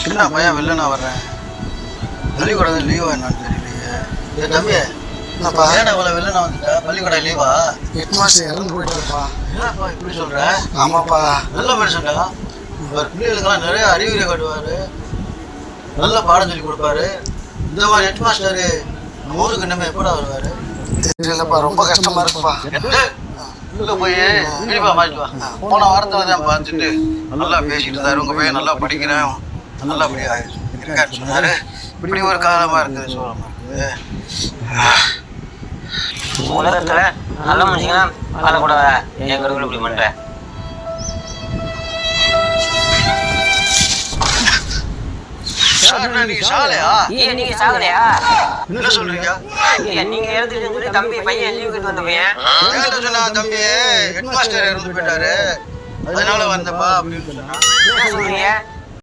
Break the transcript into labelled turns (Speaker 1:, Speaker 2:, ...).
Speaker 1: என்ன பையன் வெளில நான் வர்றேன். பள்ளிக்கூடம் லீவா என்னன்னு தெரியலையே. ஏ தம்பி,
Speaker 2: என்னப்பா
Speaker 1: ஏன்டா இவ்வளோ வெளில நான் வந்துட்டேன்? பள்ளிக்கூடம் லீவா?
Speaker 2: ஹெட் மாஸ்டர் இறந்து போயிட்டாருப்பா.
Speaker 1: என்னப்பா இப்படி சொல்ற?
Speaker 2: ஆமாப்பா.
Speaker 1: நல்ல மனுஷன்டா. அவர் பிள்ளைகளுக்கெல்லாம் நிறைய அறிவுரை காட்டுவார், நல்ல பாடம் சொல்லி கொடுப்பாரு. இந்த மாதிரி ஹெட் மாஸ்டரு நம்ம ஊருக்கு இன்னமே எப்படா வருவார்?
Speaker 2: தெரியலப்பா, ரொம்ப கஷ்டமா இருக்குப்பா.
Speaker 1: உள்ள போய் யூனிஃபார்ம் மாற்றிட்டு வா. போன வாரத்தில் தான் பார்த்துட்டு நல்லா பேசிட்டு இருந்தாரு. உங்கள் பையன் நல்லா படிக்கிறேன், நல்லபடியாக இருக்கான்னு சொன்னார். இப்படி ஒரு காலமாக இருக்குது, சோழமாக இருக்குது.
Speaker 3: உலகத்துல நல்ல மனுஷங்க வாழக்கூடாத என் கடவுள் இப்படி பண்ற.
Speaker 1: நீங்க சாகலையா?
Speaker 3: நீங்க சாகலையா?
Speaker 1: என்ன சொல்றீங்க?
Speaker 3: நீங்க இறந்துட்டு சொல்லி தம்பி பையன் லீவ் கட்டு வந்த பையன்
Speaker 1: சொன்னா தம்பி ஹெட் மாஸ்டர் இறந்து போயிட்டாரு, அதனால வந்தப்பா அப்படின்னு சொன்னா.
Speaker 3: என்ன சொல்றீங்க?